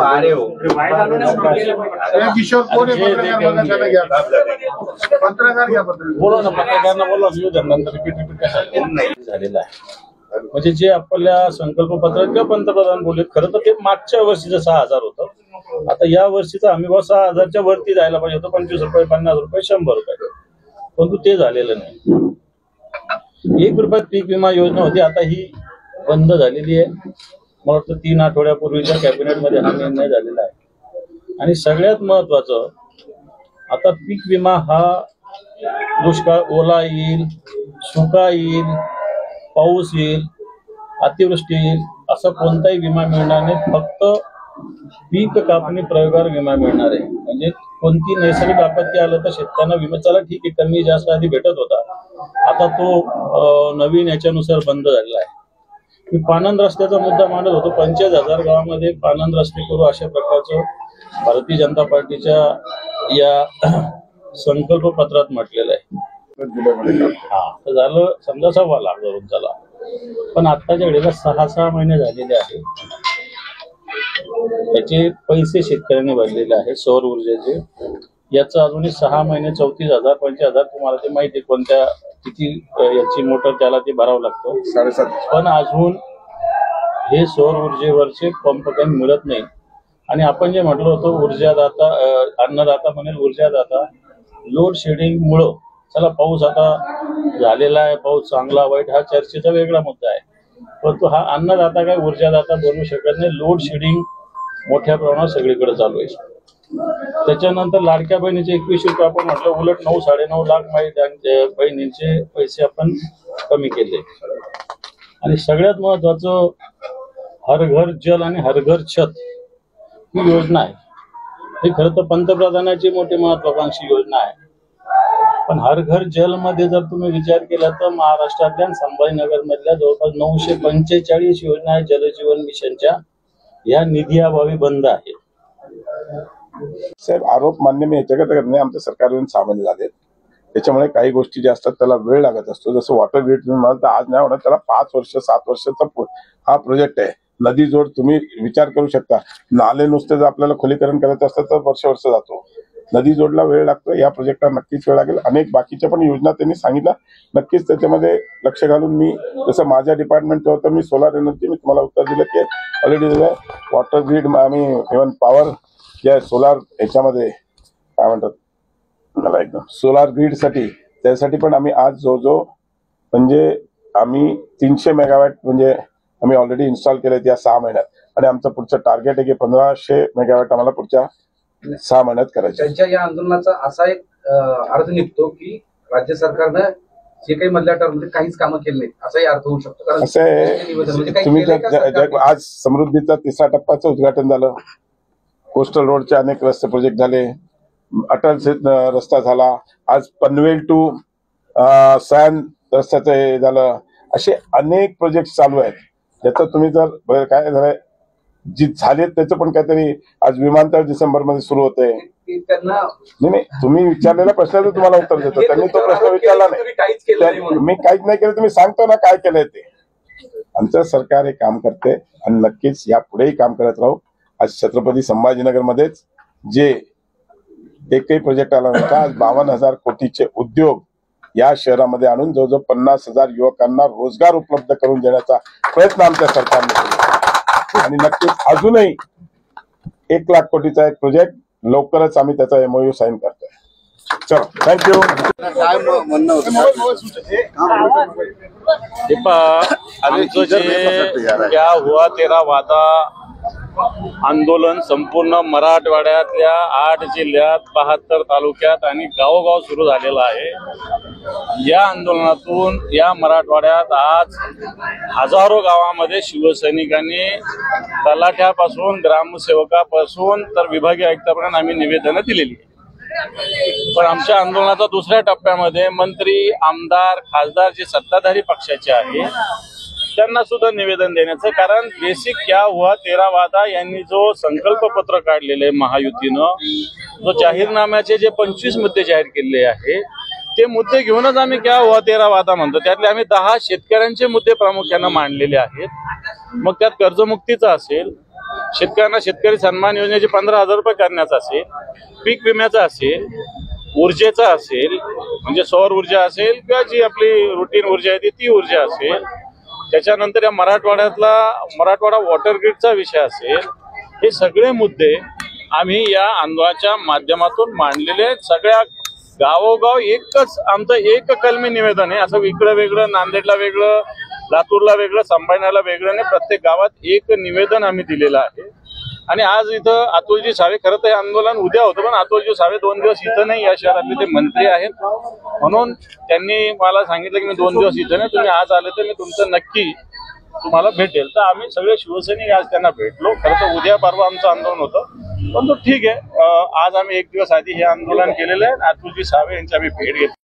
आ रहे हो किशोर कोण पत्रकार घ्या बोला ना पत्रकारांना बोला नंतर रिपीट झालेला आहे म्हणजे जे आपल्या संकल्प पत्रात किंवा पंतप्रधान बोलले खरं तर ते मागच्या वर्षीचं 6,000 होतं आता या वर्षीचं आम्ही 6,000च्या वरती जायला पाहिजे होतं 25 रुपये 50 रुपये 100 रुपये परंतु ते झालेलं नाही 1 रुपयात पीक विमा योजना होती आता ही बंद झालेली आहे मला वाटतं 3 आठवड्यापूर्वीच्या कॅबिनेटमध्ये हा निर्णय झालेला आहे आणि सगळ्यात महत्वाचं आता पीक विमा हा दुष्काळ ओला येईल सुका येईल पाऊस येईल अतिवृष्टी येईल असा कोणताही विमा मिळणार नाही फक्त पीक कापणी प्रयोगावर विमा मिळणार आहे म्हणजे कोणती नैसर्गिक आपत्ती आलं तर शेतकऱ्यांना विमा चला ठीक आहे कमी जास्त आधी भेटत होता आता तो नवीन याच्यानुसार बंद झालेला आहे मी पानंद रस्त्याचा मुद्दा मांडत होतो 45,000 गावामध्ये पानंद रस्ते करू अशा प्रकारचं भारतीय जनता पार्टीच्या या संकल्प पत्रात म्हटलेलं आहे हा तर झालं समजा 1.25 लाख धरून चला पण आत्ताच्या वेळेला 6 महिने झालेले आहे याचे पैसे शेतकऱ्यांनी भरलेले आहे सौर ऊर्जेचे याचं अजूनही 6 महिने 34,000 25,000 तुम्हाला ते माहिती आहे कोणत्या किती याची मोटर त्याला ते भरावं लागतं 7.5 पण अजून हे सौर ऊर्जेवरचे पंप काही मिळत नाही आणि आपण जे म्हटलं होतं ऊर्जादाता अन्नदाता म्हणेल ऊर्जादाता लोड शेडिंग मुळे चला पाऊस आता झालेला आहे पाऊस चांगला वाईट हा चर्चेचा वेगळा मुद्दा आहे परंतु हा अन्नदाता काय ऊर्जादाता बनवू शकत नाही लोड शेडिंग मोठ्या प्रमाणात सगळीकडे चालू आहे त्याच्यानंतर लाडक्या बहिणीचे 21 रुपये आपण म्हटलं उलट 9-9.5 लाख बहिणींचे पैसे आपण कमी केले आणि सगळ्यात महत्वाचं हर घर जल आणि हर घर छत ही योजना आहे. ही खरं तर पंतप्रधानाची मोठी महत्वाकांक्षी योजना आहे. पण हर घर जल मध्ये जर तुम्ही विचार केला तर महाराष्ट्रातल्या संभाजीनगर मधल्या जवळपास 945 योजना जलजीवन मिशनच्या या निधीअभावी बंद आहेत. साहेब, आरोप मान्य मी याच्याकरता करत नाही. आमच्या सरकारवरून सामील झाले, त्याच्यामुळे काही गोष्टी ज्या असतात त्याला वेळ लागत असतो. जसं वॉटर ग्रीड तुम्ही म्हणाल तर आज नाही होणार, त्याला 5 वर्ष 7 वर्षाचा हा प्रोजेक्ट आहे. नदी जोड तुम्ही विचार करू शकता, नाले नुसते जर आपल्याला खुलीकरण करायचं असतं तर वर्ष जातो. नदी जोडला वेळ लागतो. या प्रोजेक्टला नक्कीच वेळ लागेल. अनेक बाकीच्या पण योजना त्यांनी सांगितल्या, नक्कीच त्याच्यामध्ये लक्ष घालून मी जसं माझ्या डिपार्टमेंटचं होतं, मी सोलार एनर्जी मी तुम्हाला उत्तर दिलं की ऑलरेडी वॉटर ग्रीड आम्ही इव्हन पॉवर ज्या सोलार ह्याच्यामध्ये काय म्हणतात मला एकदम सोलार ग्रीड साठी त्यासाठी पण आम्ही आज जो म्हणजे आम्ही 300 मेगावॅट म्हणजे आम्ही ऑलरेडी इन्स्टॉल केले या 6 महिन्यात, आणि आमचं पुढचं टार्गेट आहे की 1500 मेगावॅट आम्हाला पुढच्या 6 महिन्यात करायचं. त्यांच्या या आंदोलनाचा असा एक अर्थ निघतो की राज्य सरकारनं जे काही मधल्या टर्ममध्ये काहीच कामं केली नाहीत असाही अर्थ होऊ शकतो. कारण असं आहे, तुम्ही आज समृद्धीचा 3रा टप्प्याचं उद्घाटन झालं, कोस्टल रोडचे अनेक रस्ते प्रोजेक्ट झाले, अटल रस्ता झाला, आज पनवेल टू सॅन रस्त्याचं हे झालं. असे अनेक प्रोजेक्ट चालू आहेत ज्याचं तुम्ही जर काय झालंय जी झालेत त्याचं पण काहीतरी आज विमानतळ डिसेंबरमध्ये सुरू होतंय. नाही, तुम्ही विचारलेल्या प्रश्नाचं तुम्हाला उत्तर देतो. त्यांनी तो प्रश्न विचारला नाही. मी काहीच नाही केलं, तुम्ही सांगतो ना काय केलंय ते. आमचं सरकार हे काम करते आणि नक्कीच यापुढेही काम करत राहू. आज छत्रपती संभाजीनगरमध्येच जे एकही प्रोजेक्ट आला नव्हता, आज 52,000 कोटीचे उद्योग या शहरामध्ये आणून जवळजवळ 50,000 युवकांना रोजगार उपलब्ध करून देण्याचा प्रयत्न आमच्या सरकारने केला. आणि नक्कीच अजूनही 1 लाख कोटीचा एक प्रोजेक्ट लवकरच आम्ही त्याचा MOU साईन करतोय. चलो, थँक्यू. क्या हुआ तेरा वादा आंदोलन संपूर्ण मराठवाड्यातल्या 8 जिल्ह्यात 72 तालुक्यात आणि गावोगाव सुरू झालेलं आहे. या आंदोलनातून या मराठवाड्यात आज हजारो गावामध्ये शिवसैनिकांनी तलाठ्यापासून ग्रामसेवकापासून तर विभागीय आयुक्तापर्यंत आम्ही निवेदनं दिलेली आहे. पण आमच्या आंदोलनाच्या 2ऱ्या टप्प्यामध्ये मंत्री, आमदार, खासदार जे सत्ताधारी पक्षाचे आहेत त्यांना सुद्धा निवेदन देण्याचं, कारण बेसिक क्या हुआ तेरा वादा यांनी जो संकल्प पत्र काढलेलं आहे महायुतीनं, जो जाहीरनाम्याचे जे 25 मुद्दे जाहीर केलेले आहे ते मुद्दे घेऊनच आम्ही क्या हुआ तेरा वादा म्हणतो. त्यातले आम्ही 10 शेतकऱ्यांचे मुद्दे प्रामुख्यानं मांडलेले आहेत. मग त्यात कर्जमुक्तीचा असेल, शेतकऱ्यांना शेतकरी सन्मान योजनेचे 15,000 रुपये करण्याचा असेल, पीक विम्याचा असेल, ऊर्जेचा असेल म्हणजे सौर ऊर्जा असेल किंवा जी आपली रुटीन ऊर्जा आहे ती ऊर्जा असेल, त्याच्यानंतर या मराठवाडा वॉटर ग्रीडचा विषय असेल, हे सगळे मुद्दे आम्ही या आंदोलनाच्या माध्यमातून मांडलेले आहेत. सगळ्या गावोगाव एकच आमचं एक कलमी निवेदन आहे. असं इकडं वेगळं, नांदेडला वेगळं, लातूरला वेगळं, संभाजीनगरला वेगळं नाही, प्रत्येक गावात एक निवेदन आम्ही दिलेलं आहे. आणि आज इथं अतुलजी सावे, खरं तर हे आंदोलन उद्या होतं पण अतुलजी सावे 2 दिवस इथं नाही, या शहरातले ते मंत्री आहेत म्हणून त्यांनी मला सांगितलं की मी 2 दिवस इथं नाही, तुम्ही आज आले तर मी तुमचं नक्की तुम्हाला भेटेल. तर आम्ही सगळे शिवसैनिक आज त्यांना भेटलो. खरं तर उद्या परवा आमचं आंदोलन होतं पण तो ठीक आहे. आज आम्ही 1 दिवस आधी हे आंदोलन केलेलं आहे. अतुलजी सावे यांची आम्ही भेट घेतली.